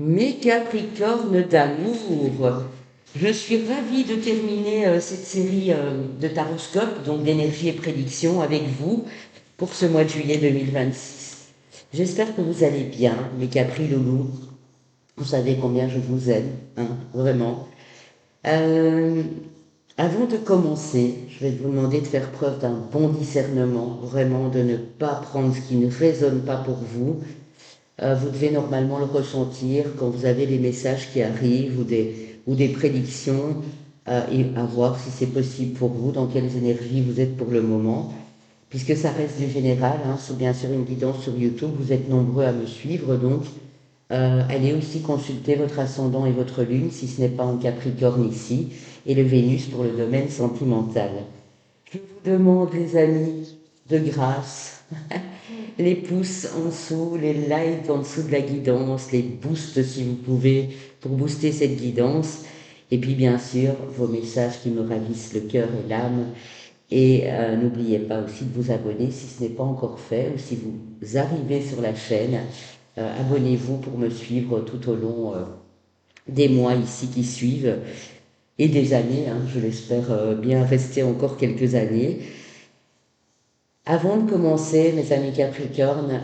Mes Capricornes d'amour, je suis ravie de terminer cette série de taroscopes, donc d'énergie et prédiction, avec vous pour ce mois de juillet 2026. J'espère que vous allez bien, mes Capri loulous. Vous savez combien je vous aime, hein, vraiment. Euh, Avant de commencer, je vais vous demander de faire preuve d'un bon discernement, vraiment de ne pas prendre ce qui ne résonne pas pour vous. Vous devez normalement le ressentir quand vous avez des messages qui arrivent ou des prédictions et à voir si c'est possible pour vous, dans quelles énergies vous êtes pour le moment. Puisque ça reste du général, hein, sous bien sûr une guidance sur YouTube, vous êtes nombreux à me suivre, donc allez aussi consulter votre ascendant et votre lune si ce n'est pas en Capricorne ici, et le Vénus pour le domaine sentimental. Je vous demande, les amis, de grâce, les pouces en dessous, les likes en dessous de la guidance, les boosts si vous pouvez pour booster cette guidance. Et puis bien sûr, vos messages qui me ravissent le cœur et l'âme. Et n'oubliez pas aussi de vous abonner si ce n'est pas encore fait ou si vous arrivez sur la chaîne. Abonnez-vous pour me suivre tout au long des mois ici qui suivent et des années, hein, je l'espère bien rester encore quelques années. Avant de commencer, mes amis Capricorne,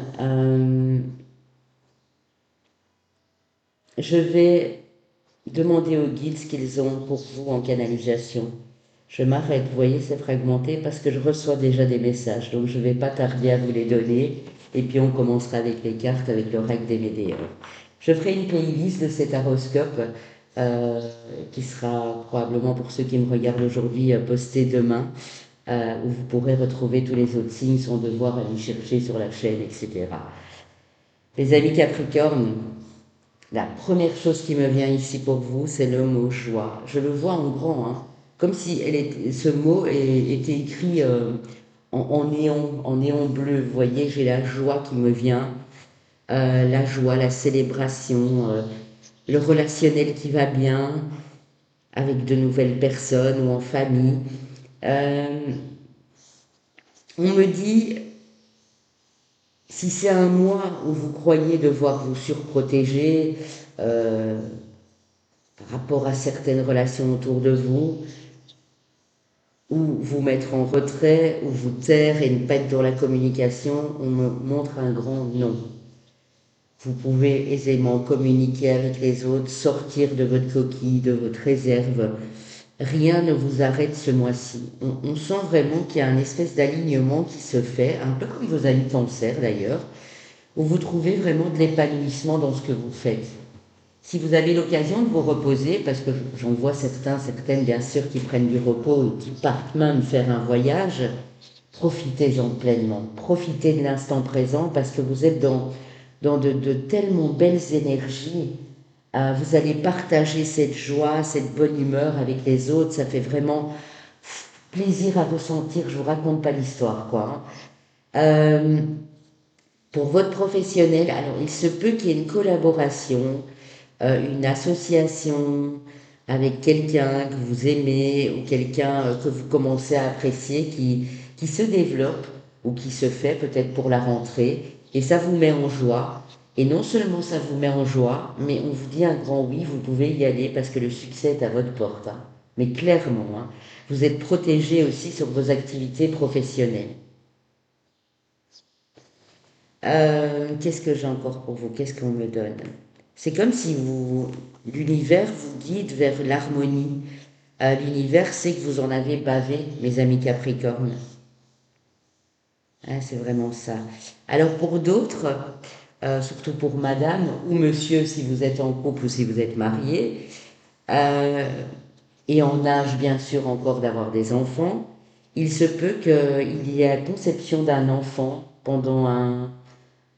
je vais demander aux guides ce qu'ils ont pour vous en canalisation. Je m'arrête, vous voyez, c'est fragmenté parce que je reçois déjà des messages, donc je ne vais pas tarder à vous les donner. Et puis on commencera avec les cartes, avec le règle des médiums. Je ferai une playlist de cet horoscope euh, qui sera probablement pour ceux qui me regardent aujourd'hui postée demain, où vous pourrez retrouver tous les autres signes sans devoir aller chercher sur la chaîne, etc. Les amis Capricorne, la première chose qui me vient ici pour vous, c'est le mot joie. Je le vois en grand, hein, comme si ce mot était écrit en néon bleu. Vous voyez, j'ai la joie qui me vient, la joie, la célébration, le relationnel qui va bien avec de nouvelles personnes ou en famille. Euh, on me dit, si c'est un mois où vous croyez devoir vous surprotéger, euh, par rapport à certaines relations autour de vous, ou vous mettre en retrait, ou vous taire et ne pas être dans la communication, on me montre un grand non. Vous pouvez aisément communiquer avec les autres, sortir de votre coquille, de votre réserve. Rien ne vous arrête ce mois-ci. On sent vraiment qu'il y a un espèce d'alignement qui se fait, un peu comme vos amis cancer d'ailleurs, où vous trouvez vraiment de l'épanouissement dans ce que vous faites. Si vous avez l'occasion de vous reposer, parce que j'en vois certains, certaines bien sûr qui prennent du repos et qui partent même faire un voyage, profitez-en pleinement. Profitez de l'instant présent parce que vous êtes dans de tellement belles énergies. Vous allez partager cette joie, cette bonne humeur avec les autres. Ça fait vraiment plaisir à ressentir. Je vous raconte pas l'histoire, quoi, hein. Pour votre professionnel, alors il se peut qu'il y ait une collaboration, une association avec quelqu'un que vous aimez ou quelqu'un que vous commencez à apprécier qui se développe ou qui se fait peut-être pour la rentrée et ça vous met en joie. Et non seulement ça vous met en joie, mais on vous dit un grand oui, vous pouvez y aller parce que le succès est à votre porte, hein. Mais clairement, hein, vous êtes protégé aussi sur vos activités professionnelles. Qu'est-ce que j'ai encore pour vous? Qu'est-ce qu'on me donne? C'est comme si l'univers vous guide vers l'harmonie. L'univers sait que vous en avez bavé, mes amis Capricorne. Hein, c'est vraiment ça. Alors pour d'autres, surtout pour madame ou monsieur si vous êtes en couple ou si vous êtes marié, euh, et en âge bien sûr encore d'avoir des enfants, il se peut qu'il y ait la conception d'un enfant pendant un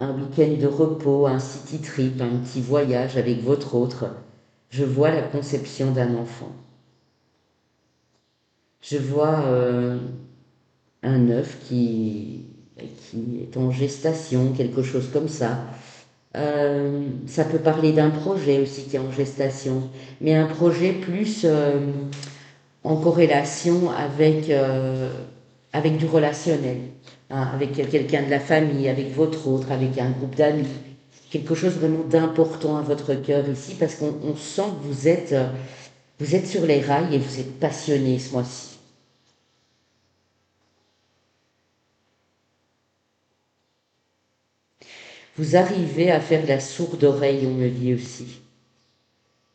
week-end de repos, un city trip, un petit voyage avec votre autre. Je vois la conception d'un enfant. Je vois un œuf qui est en gestation, quelque chose comme ça. Ça peut parler d'un projet aussi qui est en gestation, mais un projet plus en corrélation avec du relationnel, hein, avec quelqu'un de la famille, avec votre autre, avec un groupe d'amis. quelque chose vraiment d'important à votre cœur ici, parce qu'on sent que vous êtes sur les rails et vous êtes passionné ce mois-ci. Vous arrivez à faire la sourde oreille, on me dit aussi.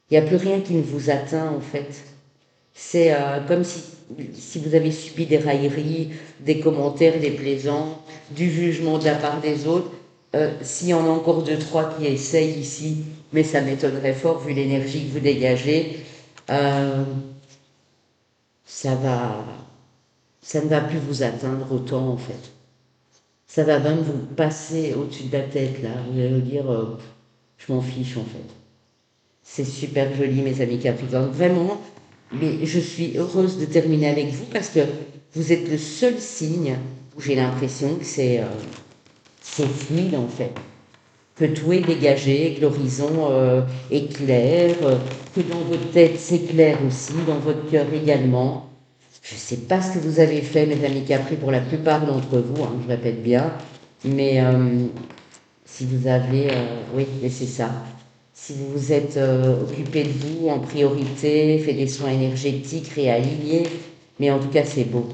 Il n'y a plus rien qui ne vous atteint en fait. C'est comme si vous avez subi des railleries, des commentaires déplaisants, du jugement de la part des autres. S'il y en a encore deux, trois qui essayent ici, mais ça m'étonnerait fort vu l'énergie que vous dégagez, euh, ça va, ça ne va plus vous atteindre autant en fait. Ça va même vous passer au-dessus de la tête là. Vous allez vous dire, je m'en fiche en fait. C'est super joli, mes amis Capricorne, vraiment. Mais je suis heureuse de terminer avec vous parce que vous êtes le seul signe où j'ai l'impression que c'est fluide en fait. Que tout est dégagé, que l'horizon est clair, que dans votre tête c'est clair aussi, dans votre cœur également. Je ne sais pas ce que vous avez fait, mes amis Capri, pour la plupart d'entre vous, hein, je répète bien, mais si vous avez, oui, mais c'est ça. Si vous vous êtes occupé de vous en priorité, fait des soins énergétiques, réalignés, mais en tout cas c'est beau.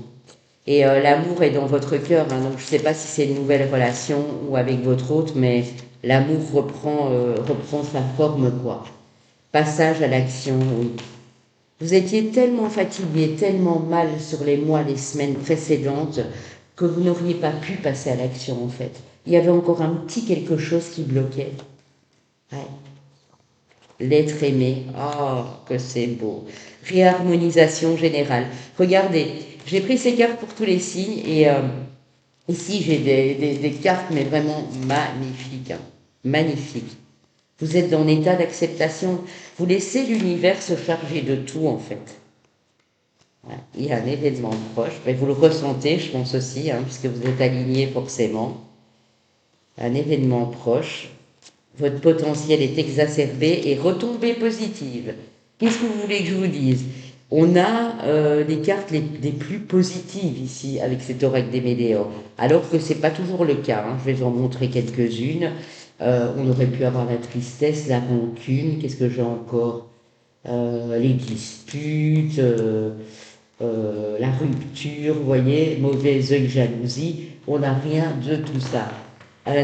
Et l'amour est dans votre cœur, hein, donc je ne sais pas si c'est une nouvelle relation ou avec votre hôte, mais l'amour reprend sa forme, quoi. Passage à l'action, oui. Vous étiez tellement fatigué, tellement mal sur les mois, les semaines précédentes, que vous n'auriez pas pu passer à l'action, en fait. Il y avait encore un petit quelque chose qui bloquait. Ouais. L'être aimé, oh, que c'est beau. Réharmonisation générale. Regardez, j'ai pris ces cartes pour tous les signes et ici j'ai des cartes, mais vraiment magnifiques, hein. Magnifiques. Vous êtes dans l'état d'acceptation. Vous laissez l'univers se charger de tout, en fait. Ouais. Il y a un événement proche, mais vous le ressentez, je pense aussi, hein, puisque vous êtes aligné forcément. Un événement proche. Votre potentiel est exacerbé et retombée positive. Qu'est-ce que vous voulez que je vous dise? On a les cartes les plus positives ici avec cet oracle des Médéors, alors que c'est pas toujours le cas, hein. Je vais vous en montrer quelques-unes. On aurait pu avoir la tristesse, la rancune. Qu'est-ce que j'ai encore? Les disputes, la rupture, vous voyez, mauvais œil, jalousie. On n'a rien de tout ça.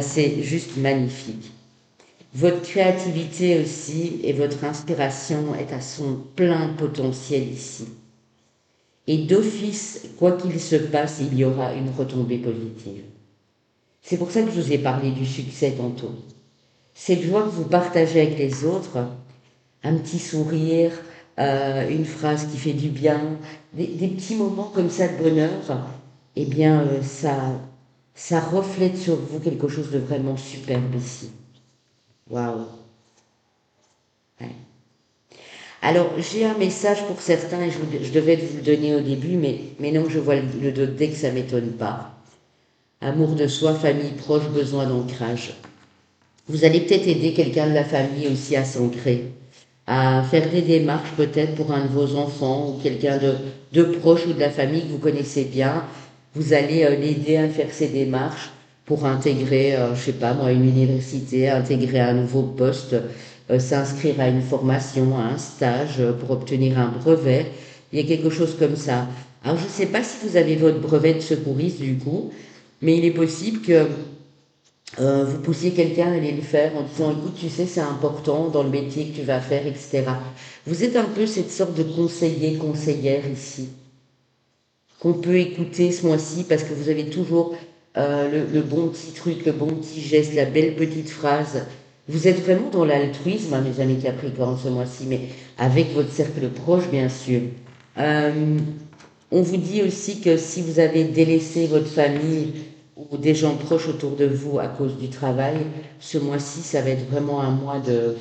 C'est juste magnifique. Votre créativité aussi et votre inspiration est à son plein potentiel ici. Et d'office, quoi qu'il se passe, il y aura une retombée positive. C'est pour ça que je vous ai parlé du succès tantôt. Cette joie que vous partagez avec les autres, un petit sourire, une phrase qui fait du bien, des petits moments comme ça de bonheur, eh bien, ça reflète sur vous quelque chose de vraiment superbe ici. Waouh! Ouais. Alors, j'ai un message pour certains, et je devais vous le donner au début, mais non, je vois le doute dès que ça ne m'étonne pas. Amour de soi, famille proche, besoin d'ancrage. Vous allez peut-être aider quelqu'un de la famille aussi à s'ancrer, à faire des démarches peut-être pour un de vos enfants ou quelqu'un de proche ou de la famille que vous connaissez bien. Vous allez l'aider à faire ces démarches pour intégrer, je sais pas moi, une université, intégrer un nouveau poste, s'inscrire à une formation, à un stage pour obtenir un brevet. Il y a quelque chose comme ça. Alors je ne sais pas si vous avez votre brevet de secouriste du coup, mais il est possible que vous poussiez quelqu'un à aller le faire en disant écoute, tu sais, c'est important dans le métier que tu vas faire, etc. Vous êtes un peu cette sorte de conseiller, conseillère ici, qu'on peut écouter ce mois-ci parce que vous avez toujours le bon petit truc, le bon petit geste, la belle petite phrase. Vous êtes vraiment dans l'altruisme, hein, mes amis Capricorne, ce mois-ci, mais avec votre cercle proche, bien sûr. Euh, on vous dit aussi que si vous avez délaissé votre famille ou des gens proches autour de vous à cause du travail, ce mois-ci, ça va être vraiment un mois de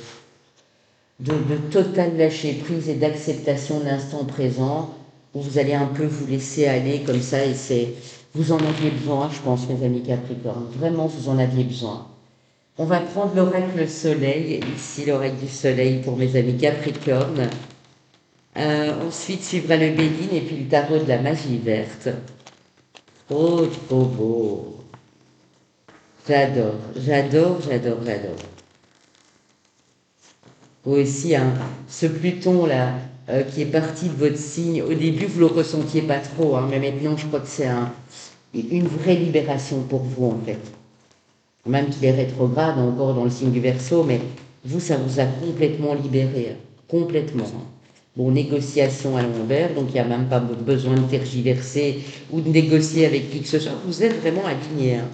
total lâcher prise et d'acceptation de l'instant présent, où vous allez un peu vous laisser aller comme ça, et vous en aviez besoin, je pense, mes amis Capricorne. Vraiment, vous en aviez besoin. On va prendre l'oracle soleil, ici l'oracle du soleil pour mes amis Capricorne. Ensuite suivra le Béline et puis le tarot de la magie verte. Oh, trop beau. J'adore, j'adore, j'adore, j'adore. aussi, hein, ce Pluton-là, qui est parti de votre signe, au début, vous le ressentiez pas trop, hein, mais maintenant, je crois que c'est une vraie libération pour vous, en fait. Même qu'il est rétrograde encore dans le signe du Verseau, mais vous, ça vous a complètement libéré, hein, complètement. Hein. Bon, négociation à l'envers, donc il n'y a même pas besoin de tergiverser ou de négocier avec qui que ce soit. Vous êtes vraiment aligné. Hein.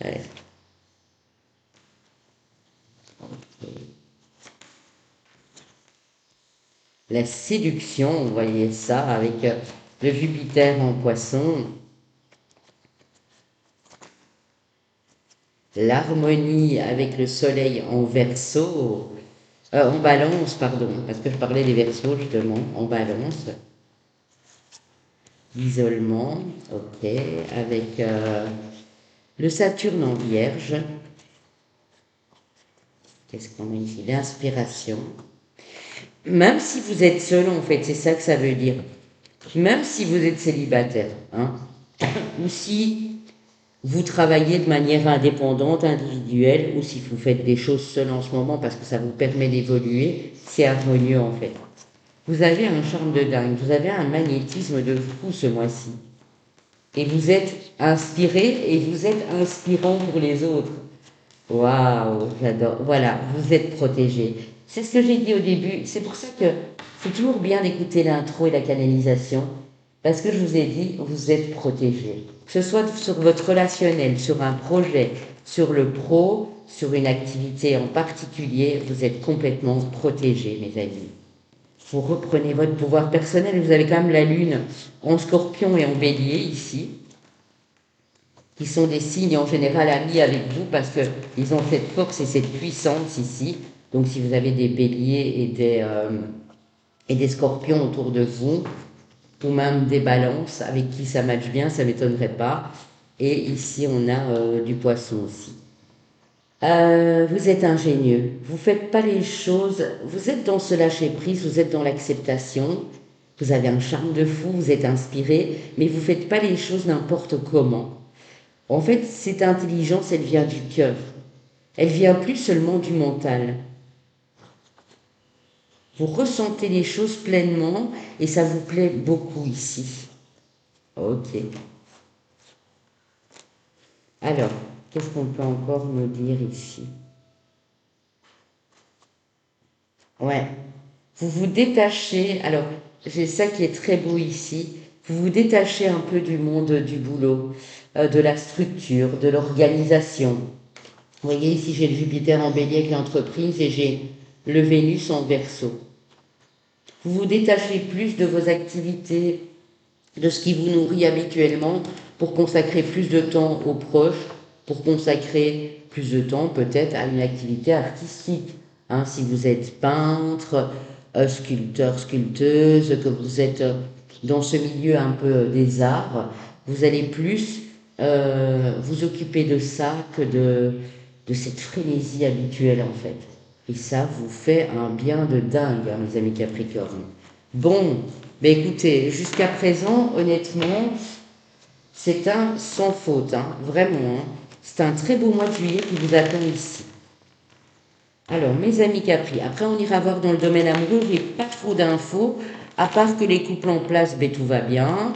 Ouais. La séduction, vous voyez ça, avec le Jupiter en Poisson. L'harmonie avec le Soleil en Verseau. En Balance, pardon, parce que je parlais des Verseaux justement, en Balance. L'isolement, ok, avec le Saturne en Vierge. Qu'est-ce qu'on a ici? L'inspiration. Même si vous êtes seul, en fait, c'est ça que ça veut dire. Même si vous êtes célibataire, hein, ou si vous travaillez de manière indépendante, individuelle, ou si vous faites des choses seul en ce moment parce que ça vous permet d'évoluer, c'est harmonieux en fait. Vous avez un charme de dingue, vous avez un magnétisme de fou ce mois-ci. Et vous êtes inspiré et vous êtes inspirant pour les autres. Waouh, j'adore. Voilà, vous êtes protégé. C'est ce que j'ai dit au début. C'est pour ça que c'est toujours bien d'écouter l'intro et la canalisation. Parce que je vous ai dit, vous êtes protégé. Que ce soit sur votre relationnel, sur un projet, sur le pro, sur une activité en particulier, vous êtes complètement protégé, mes amis. Vous reprenez votre pouvoir personnel. Vous avez quand même la lune en scorpion et en bélier ici, qui sont des signes en général amis avec vous parce qu'ils ont cette force et cette puissance ici. Donc si vous avez des béliers et des scorpions autour de vous, ou même des balances avec qui ça matche bien, ça ne m'étonnerait pas. Et ici on a du poisson aussi. Vous êtes ingénieux, vous ne faites pas les choses, vous êtes dans ce lâcher-prise, vous êtes dans l'acceptation, vous avez un charme de fou, vous êtes inspiré, mais vous ne faites pas les choses n'importe comment. En fait, cette intelligence, elle vient du cœur. Elle vient plus seulement du mental. Vous ressentez les choses pleinement et ça vous plaît beaucoup ici. Ok. Alors, qu'est-ce qu'on peut encore me dire ici? Ouais. Vous vous détachez. Alors, c'est ça qui est très beau ici. Vous vous détachez un peu du monde du boulot, de la structure, de l'organisation. Vous voyez ici, j'ai le Jupiter en bélier avec l'entreprise et j'ai le Vénus en Verseau. Vous vous détachez plus de vos activités, de ce qui vous nourrit habituellement, pour consacrer plus de temps aux proches, pour consacrer plus de temps peut-être à une activité artistique. Hein, si vous êtes peintre, sculpteur, sculpteuse, que vous êtes dans ce milieu un peu des arts, vous allez plus vous occuper de ça que de cette frénésie habituelle en fait. Et ça vous fait un bien de dingue, hein, mes amis Capricorne. Bon, ben écoutez, jusqu'à présent, honnêtement, c'est un sans faute, hein, vraiment. Hein. C'est un très beau mois de juillet qui vous attend ici. Alors, mes amis Capri, après on ira voir dans le domaine amoureux, j'ai pas trop d'infos, à part que les couples en place, ben tout va bien,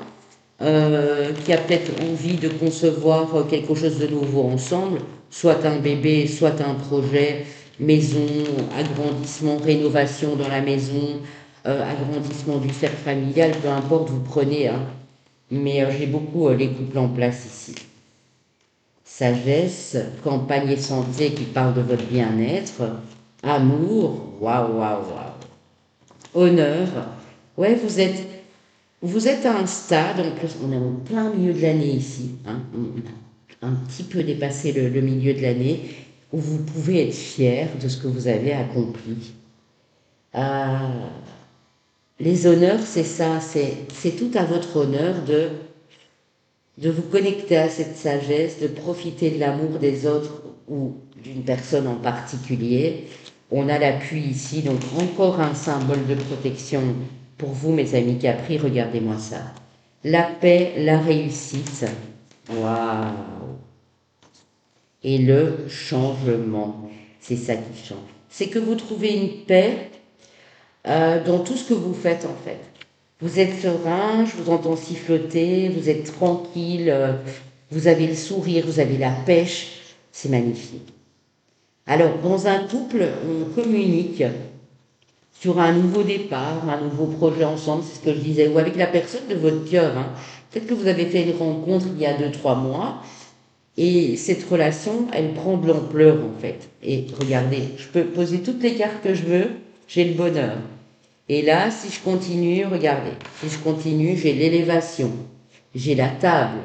qui a peut-être envie de concevoir quelque chose de nouveau ensemble, soit un bébé, soit un projet, maison, agrandissement, rénovation dans la maison, agrandissement du cercle familial, peu importe, vous prenez, hein. Mais j'ai beaucoup les couples en place ici. Sagesse, campagne et santé qui parle de votre bien-être, amour, waouh, waouh, waouh, honneur, ouais, vous êtes à un stade, en plus, on est en plein milieu de l'année ici, hein, un petit peu dépassé le milieu de l'année, où vous pouvez être fier de ce que vous avez accompli. Les honneurs, c'est ça, c'est tout à votre honneur de vous connecter à cette sagesse, de profiter de l'amour des autres ou d'une personne en particulier. On a l'appui ici, donc encore un symbole de protection pour vous, mes amis Capri, regardez-moi ça. La paix, la réussite, waouh. Et le changement, c'est ça qui change. c'est que vous trouvez une paix dans tout ce que vous faites en fait. Vous êtes serein, je vous entends siffloter, vous êtes tranquille, vous avez le sourire, vous avez la pêche, c'est magnifique. Alors, dans un couple, on communique sur un nouveau départ, un nouveau projet ensemble, c'est ce que je disais, ou avec la personne de votre cœur. Hein. Peut-être que vous avez fait une rencontre il y a 2, 3 mois, et cette relation, elle prend de l'ampleur en fait. Et regardez, je peux poser toutes les cartes que je veux, j'ai le bonheur. Et là, si je continue, regardez, si je continue, j'ai l'élévation, j'ai la table.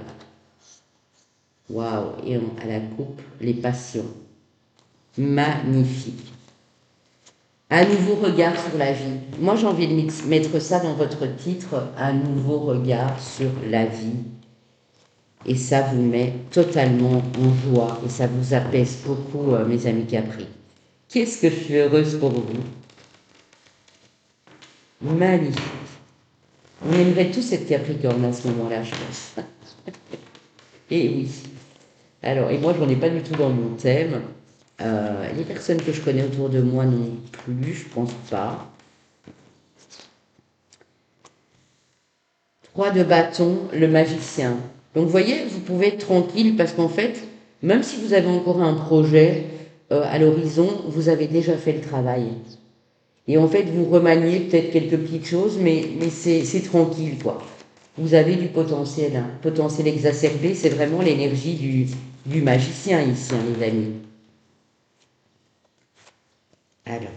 Waouh, et à la coupe, les passions. Magnifique. Un nouveau regard sur la vie. Moi, j'ai envie de mettre ça dans votre titre, un nouveau regard sur la vie. Et ça vous met totalement en joie et ça vous apaise beaucoup, mes amis Capri. Qu'est-ce que je suis heureuse pour vous. Magnifique. On aimerait tous être Capricorne à ce moment-là, je pense. Et oui. Alors, et moi, je n'en ai pas du tout dans mon thème. Les personnes que je connais autour de moi non plus, je pense pas. 3 de bâton, le magicien. Donc, vous voyez, vous pouvez être tranquille parce qu'en fait, même si vous avez encore un projet à l'horizon, vous avez déjà fait le travail. Et en fait, vous remaniez peut-être quelques petites choses, mais c'est tranquille, quoi. Vous avez du potentiel, hein. Potentiel exacerbé, c'est vraiment l'énergie du magicien ici, hein, les amis. Alors,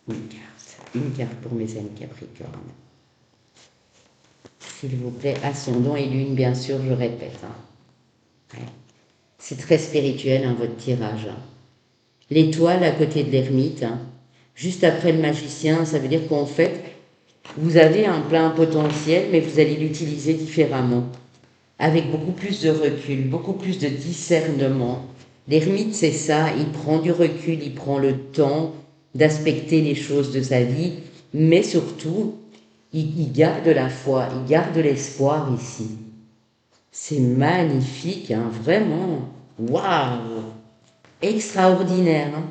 une carte pour mes amis Capricorne. S'il vous plaît, ascendant et lune, bien sûr, je répète. Hein. Ouais. C'est très spirituel, hein, votre tirage. Hein. L'étoile à côté de l'ermite, hein. Juste après le magicien, ça veut dire qu'en fait, vous avez un plein potentiel, mais vous allez l'utiliser différemment, avec beaucoup plus de recul, beaucoup plus de discernement. L'ermite, c'est ça, il prend du recul, il prend le temps d'aspecter les choses de sa vie, mais surtout, il garde la foi, il garde l'espoir ici. C'est magnifique, hein, vraiment. Waouh! Extraordinaire. Hein.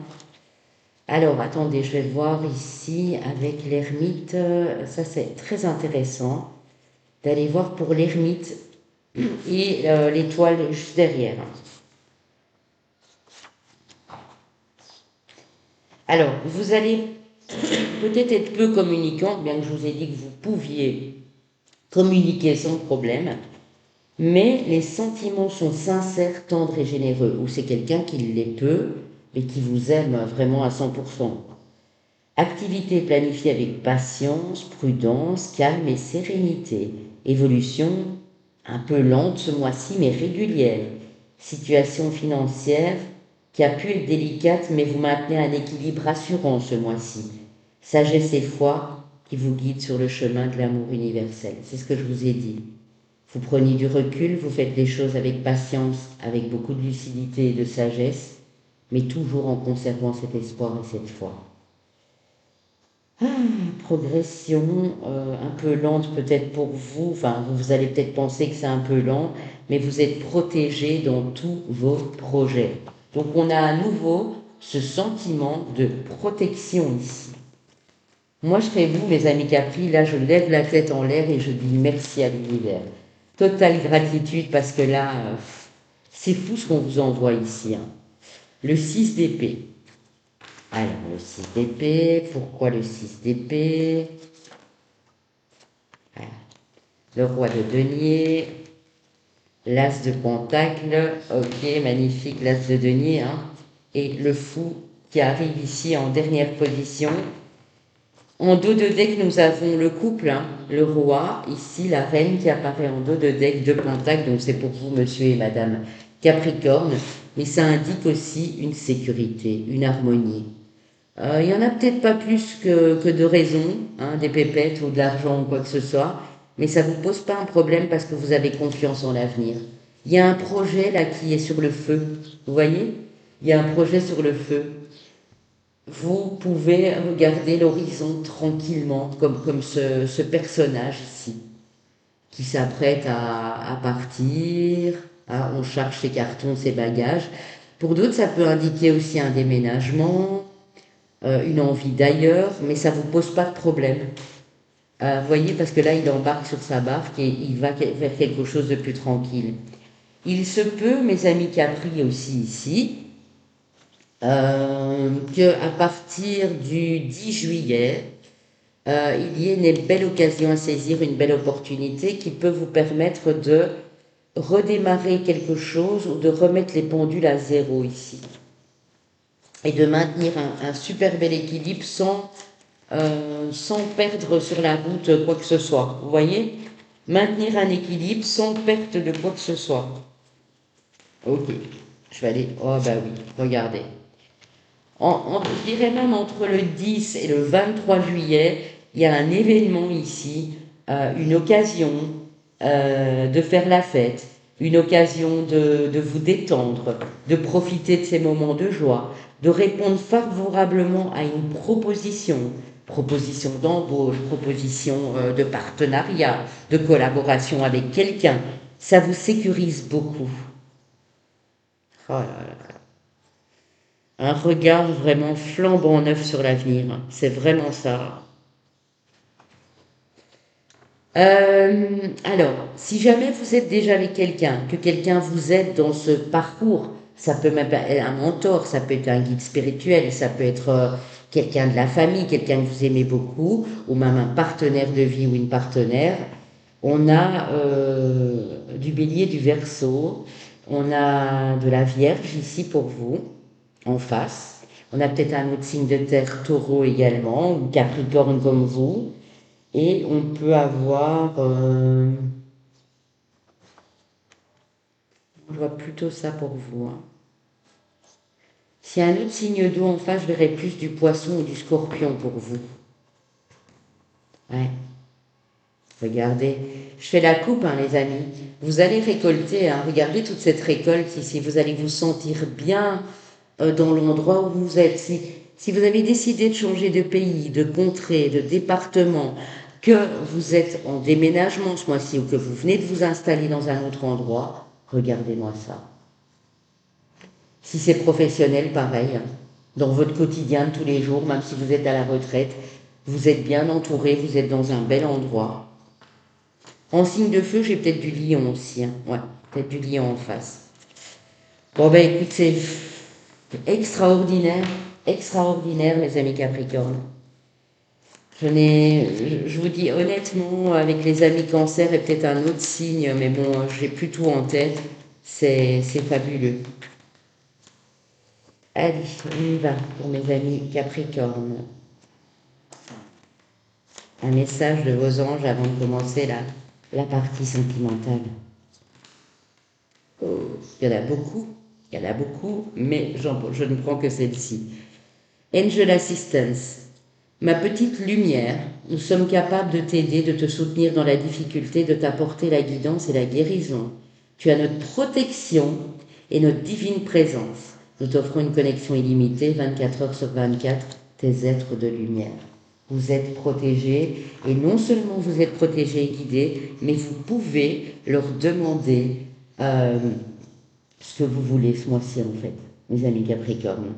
Alors, attendez, je vais voir ici avec l'ermite. Ça, c'est très intéressant d'aller voir pour l'ermite et l'étoile juste derrière. Alors, vous allez peut-être être peu communicant, bien que je vous ai dit que vous pouviez communiquer sans problème, mais les sentiments sont sincères, tendres et généreux, ou c'est quelqu'un qui l'est peu, mais qui vous aime vraiment à 100%. Activité planifiée avec patience, prudence, calme et sérénité. Évolution un peu lente ce mois-ci, mais régulière. Situation financière qui a pu être délicate, mais vous maintenez un équilibre rassurant ce mois-ci. Sagesse et foi qui vous guident sur le chemin de l'amour universel. C'est ce que je vous ai dit. Vous prenez du recul, vous faites les choses avec patience, avec beaucoup de lucidité et de sagesse, mais toujours en conservant cet espoir et cette foi. Progression un peu lente peut-être pour vous, enfin vous allez peut-être penser que c'est un peu lent, mais vous êtes protégé dans tous vos projets. Donc on a à nouveau ce sentiment de protection ici. Moi je serais vous, mes amis Capri, là je lève la tête en l'air et je dis merci à l'univers. Totale gratitude parce que là, c'est fou ce qu'on vous envoie ici. Hein. Le 6 d'épée. Alors, le 6 d'épée, pourquoi le 6 d'épée? Voilà. Le roi de denier, l'as de pentacle, ok, magnifique, l'as de denier, hein, et le fou qui arrive ici en dernière position. En dos de deck, nous avons le couple, hein, le roi, ici la reine qui apparaît en dos de deck de pentacle, donc c'est pour vous, monsieur et madame Capricorne, mais ça indique aussi une sécurité, une harmonie. Il n'y en a peut-être pas plus que de raisons, hein, des pépettes ou de l'argent ou quoi que ce soit, mais ça ne vous pose pas un problème parce que vous avez confiance en l'avenir. Il y a un projet là qui est sur le feu, vous voyez? Il y a un projet sur le feu. Vous pouvez regarder l'horizon tranquillement, comme ce personnage ici, qui s'apprête à partir, on charge ses cartons, ses bagages. Pour d'autres, ça peut indiquer aussi un déménagement, une envie d'ailleurs, mais ça ne vous pose pas de problème. Vous voyez, parce que là, il embarque sur sa barque et il va vers quelque chose de plus tranquille. Il se peut, mes amis Capri aussi ici, qu'à partir du 10 juillet, il y ait une belle occasion à saisir, une belle opportunité qui peut vous permettre de redémarrer quelque chose ou de remettre les pendules à zéro ici. Et de maintenir un super bel équilibre sans perdre sur la route quoi que ce soit. Vous voyez? Maintenir un équilibre sans perte de quoi que ce soit. Ok, je vais aller... Oh bah oui, regardez. Je dirais même entre le 10 et le 23 juillet, il y a un événement ici, une occasion de faire la fête, une occasion de vous détendre, de profiter de ces moments de joie, de répondre favorablement à une proposition d'embauche, proposition de partenariat, de collaboration avec quelqu'un. Ça vous sécurise beaucoup. Oh là là. Un regard vraiment flambant neuf sur l'avenir. C'est vraiment ça. Alors, si jamais vous êtes déjà avec quelqu'un, que quelqu'un vous aide dans ce parcours, ça peut même être un mentor, ça peut être un guide spirituel, ça peut être quelqu'un de la famille, quelqu'un que vous aimez beaucoup, ou même un partenaire de vie ou une partenaire. On a du bélier, du verseau, on a de la vierge ici pour vous, en face. On a peut-être un autre signe de terre, taureau également, ou capricorne comme vous. Et on peut avoir... je vois plutôt ça pour vous. Hein. S'il y a un autre signe d'eau en face, je verrai plus du poisson ou du scorpion pour vous. Ouais. Regardez, je fais la coupe, hein, les amis. Vous allez récolter, hein, regardez toute cette récolte ici. Vous allez vous sentir bien dans l'endroit où vous êtes. Si vous avez décidé de changer de pays, de contrée, de département, que vous êtes en déménagement ce mois-ci ou que vous venez de vous installer dans un autre endroit, regardez-moi ça. Si c'est professionnel, pareil. Hein. Dans votre quotidien de tous les jours, même si vous êtes à la retraite, vous êtes bien entouré, vous êtes dans un bel endroit. En signe de feu, j'ai peut-être du lion aussi. Hein. Ouais, peut-être du lion en face. Bon, ben écoute, c'est extraordinaire, extraordinaire, mes amis Capricorne. Je vous dis honnêtement, avec les amis Cancer et peut-être un autre signe, mais bon, j'ai plus tout en tête. C'est fabuleux. Allez, on y va pour mes amis Capricorne. Un message de vos anges avant de commencer la partie sentimentale. Oh, il y en a beaucoup, mais je ne prends que celle-ci. Angel Assistance. Ma petite lumière, nous sommes capables de t'aider, de te soutenir dans la difficulté, de t'apporter la guidance et la guérison. Tu as notre protection et notre divine présence. Nous t'offrons une connexion illimitée, 24 heures sur 24, tes êtres de lumière. Vous êtes protégés, et non seulement vous êtes protégés et guidés, mais vous pouvez leur demander ce que vous voulez ce mois-ci en fait, mes amis Capricorne.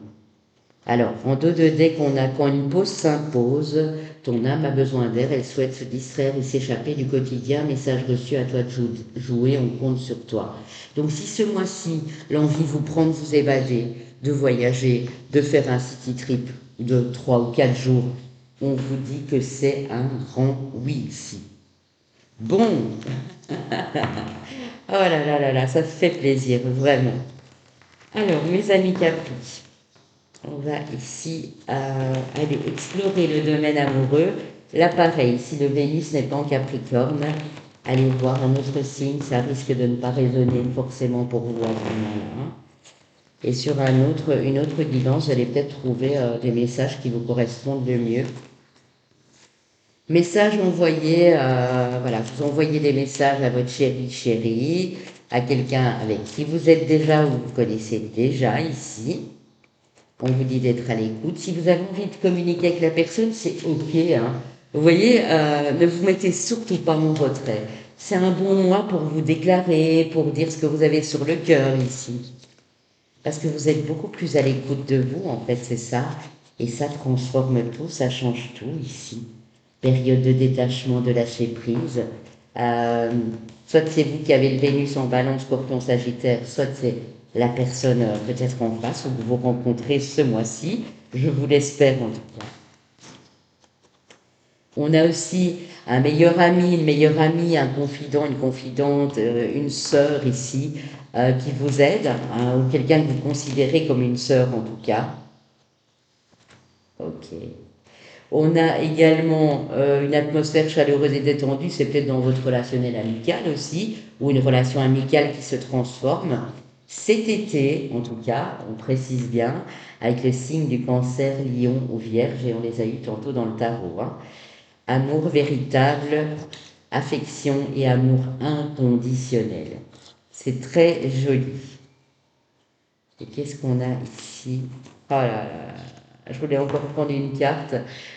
Alors, en dos de deck, on a quand une pause s'impose, ton âme a besoin d'air, elle souhaite se distraire et s'échapper du quotidien, message reçu à toi de jouer, on compte sur toi. Donc si ce mois-ci, l'envie vous prend de vous évader, de voyager, de faire un city trip de 3 ou 4 jours, on vous dit que c'est un grand oui ici. Bon, oh là là là là, ça fait plaisir, vraiment. Alors, mes amis Capri, on va ici aller explorer le domaine amoureux. Là, pareil, si le Vénus n'est pas en Capricorne, allez voir un autre signe, ça risque de ne pas résonner forcément pour vous à ce moment-là. Hein. Et sur une autre guidance, vous allez peut-être trouver des messages qui vous correspondent le mieux. Message envoyé, voilà, vous envoyez des messages à votre chéri, à quelqu'un avec qui vous êtes déjà ou vous connaissez déjà ici. On vous dit d'être à l'écoute. Si vous avez envie de communiquer avec la personne, c'est OK. Hein. Vous voyez, ne vous mettez surtout pas en retrait. C'est un bon mois pour vous déclarer, pour dire ce que vous avez sur le cœur ici. Parce que vous êtes beaucoup plus à l'écoute de vous, en fait, c'est ça. Et ça transforme tout, ça change tout ici. Période de détachement, de lâcher prise. Euh, Soit c'est vous qui avez le Vénus en Balance, Scorpion, Sagittaire, soit c'est la personne peut-être en face ou que vous rencontrez ce mois-ci. Je vous l'espère en tout cas. On a aussi un meilleur ami, une meilleure amie, un confident, une confidente, une sœur ici qui vous aide, hein, ou quelqu'un que vous considérez comme une sœur en tout cas. Ok. On a également une atmosphère chaleureuse et détendue, c'est peut-être dans votre relationnel amical aussi, ou une relation amicale qui se transforme. Cet été, en tout cas, on précise bien, avec le signe du Cancer, Lion ou Vierge, et on les a eu tantôt dans le tarot, hein. Amour véritable, affection et amour inconditionnel. C'est très joli. Et qu'est-ce qu'on a ici? Oh là là, je voulais encore prendre une carte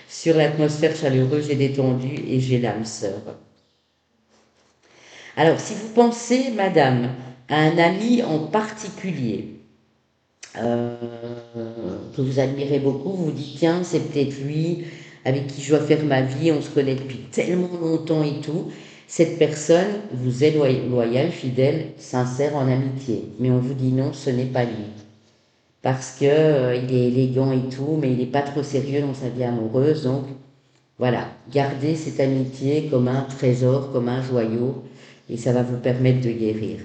sur l'atmosphère chaleureuse et détendue et j'ai l'âme sœur. Alors, si vous pensez, madame, à un ami en particulier euh, que vous admirez beaucoup, vous vous dites, tiens, c'est peut-être lui avec qui je dois faire ma vie, on se connaît depuis tellement longtemps et tout. Cette personne vous est loyale, fidèle, sincère en amitié. Mais on vous dit non, ce n'est pas lui. Parce que il est élégant et tout, mais il n'est pas trop sérieux dans sa vie amoureuse. Donc voilà, gardez cette amitié comme un trésor, comme un joyau, et ça va vous permettre de guérir.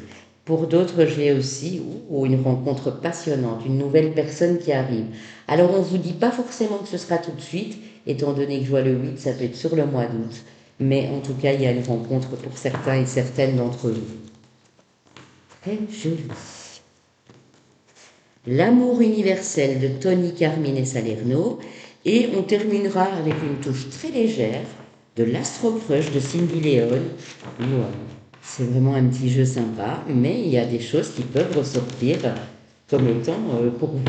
Pour d'autres, j'ai aussi une rencontre passionnante, une nouvelle personne qui arrive. Alors on ne vous dit pas forcément que ce sera tout de suite, étant donné que je vois le 8, ça peut être sur le mois d'août. Mais en tout cas, il y a une rencontre pour certains et certaines d'entre vous. Très joli. L'amour universel de Tony Carmine et Salerno. Et on terminera avec une touche très légère de l'Astro Crush de Cindy Leon. C'est vraiment un petit jeu sympa, mais il y a des choses qui peuvent ressortir comme étant pour vous.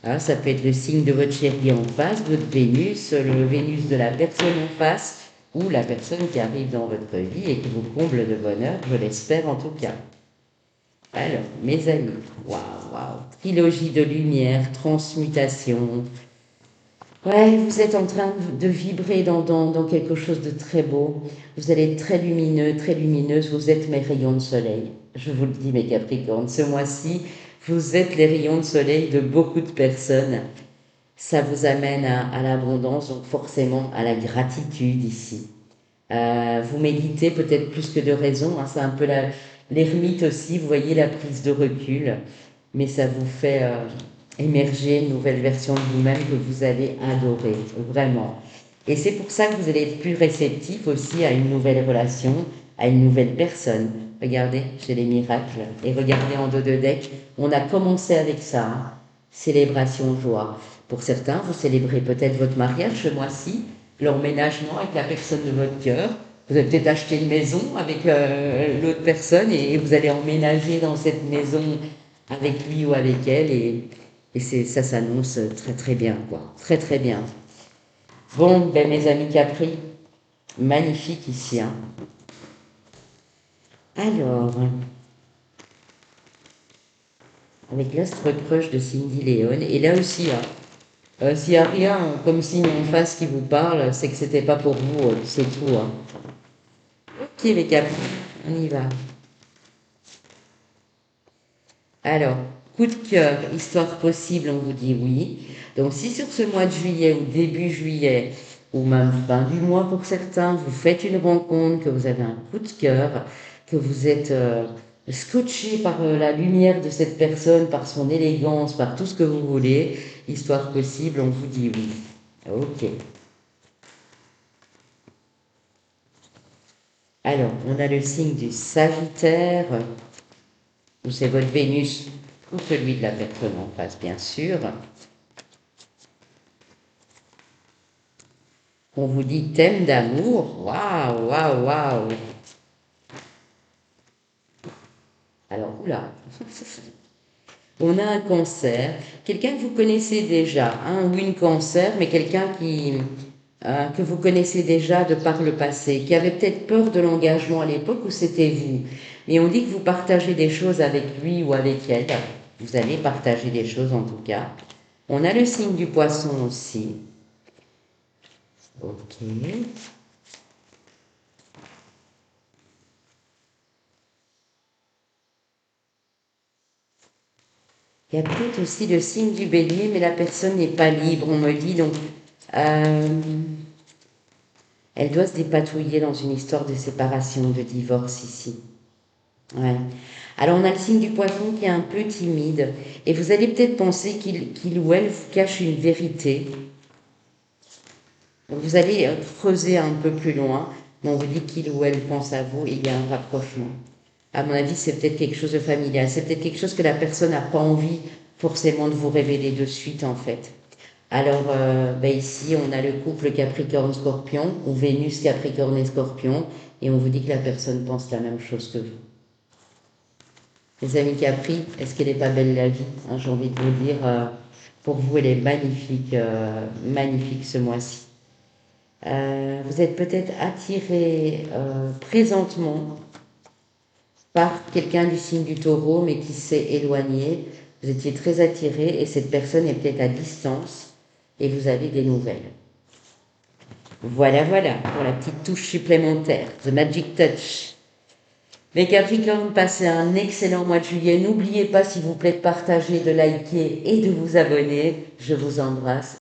Ah, ça peut être le signe de votre chérie en face, votre Vénus, le Vénus de la personne en face, ou la personne qui arrive dans votre vie et qui vous comble de bonheur, je l'espère en tout cas. Alors, mes amis, waouh, waouh, trilogie de lumière, transmutation. Ouais, vous êtes en train de vibrer dans quelque chose de très beau. Vous allez être très lumineux, très lumineuse. Vous êtes mes rayons de soleil. Je vous le dis, mes Capricornes, ce mois-ci, vous êtes les rayons de soleil de beaucoup de personnes. Ça vous amène à l'abondance, donc forcément à la gratitude ici. Vous méditez peut-être plus que de raison, hein, c'est un peu l'ermite aussi, vous voyez la prise de recul, mais ça vous fait émerger une nouvelle version de vous-même que vous allez adorer, vraiment. Et c'est pour ça que vous allez être plus réceptif aussi à une nouvelle relation, à une nouvelle personne. Regardez, j'ai les miracles. Et regardez en dos de deck, on a commencé avec ça, hein. Célébration, joie. Pour certains, vous célébrez peut-être votre mariage ce mois-ci, l'emménagement avec la personne de votre cœur. Vous avez peut-être acheté une maison avec l'autre personne et vous allez emménager dans cette maison avec lui ou avec elle et ça s'annonce très très bien, quoi. Très très bien. Bon, ben mes amis Capri, magnifique ici, hein. Alors, avec l'astre crush de Cindy Leon, et là aussi, hein, s'il n'y a rien comme signe en face qui vous parle, c'est que c'était pas pour vous, c'est tout, hein. Ok les Capri, on y va. Alors, coup de cœur, histoire possible, on vous dit oui. Donc si sur ce mois de juillet ou début juillet, ou même fin du mois pour certains, vous faites une rencontre, que vous avez un coup de cœur, que vous êtes scotché par la lumière de cette personne, par son élégance, par tout ce que vous voulez, histoire possible, on vous dit oui. Ok. Alors, on a le signe du Sagittaire, où c'est votre Vénus ou celui de la personne en face, bien sûr. On vous dit thème d'amour. Waouh, waouh, waouh. Alors, oula. On a un cancer. Quelqu'un que vous connaissez déjà, un ou une cancer, mais quelqu'un que vous connaissez déjà de par le passé, qui avait peut-être peur de l'engagement à l'époque où c'était vous. Mais on dit que vous partagez des choses avec lui ou avec elle. Vous allez partager des choses en tout cas. On a le signe du poisson aussi. Ok. Il y a peut-être aussi le signe du bélier, mais la personne n'est pas libre, on me dit. Donc, euh, elle doit se dépatouiller dans une histoire de séparation, de divorce ici. Ouais. Alors, on a le signe du poisson qui est un peu timide. Et vous allez peut-être penser qu'il ou elle vous cache une vérité. Donc, vous allez creuser un peu plus loin. Mais on vous dit qu'il ou elle pense à vous et il y a un rapprochement. À mon avis, c'est peut-être quelque chose de familial. C'est peut-être quelque chose que la personne n'a pas envie forcément de vous révéler de suite, en fait. Alors, ben ici, on a le couple Capricorne-Scorpion, ou Vénus, Capricorne et Scorpion, et on vous dit que la personne pense la même chose que vous. Les amis Capri, est-ce qu'elle n'est pas belle la vie, hein, j'ai envie de vous dire, pour vous, elle est magnifique, magnifique ce mois-ci. Vous êtes peut-être attiré présentement par quelqu'un du signe du taureau, mais qui s'est éloigné. Vous étiez très attiré et cette personne est peut-être à distance et vous avez des nouvelles. Voilà, voilà, pour la petite touche supplémentaire, The Magic Touch. Les Capricornes, passez un excellent mois de juillet. N'oubliez pas, s'il vous plaît, de partager, de liker et de vous abonner. Je vous embrasse.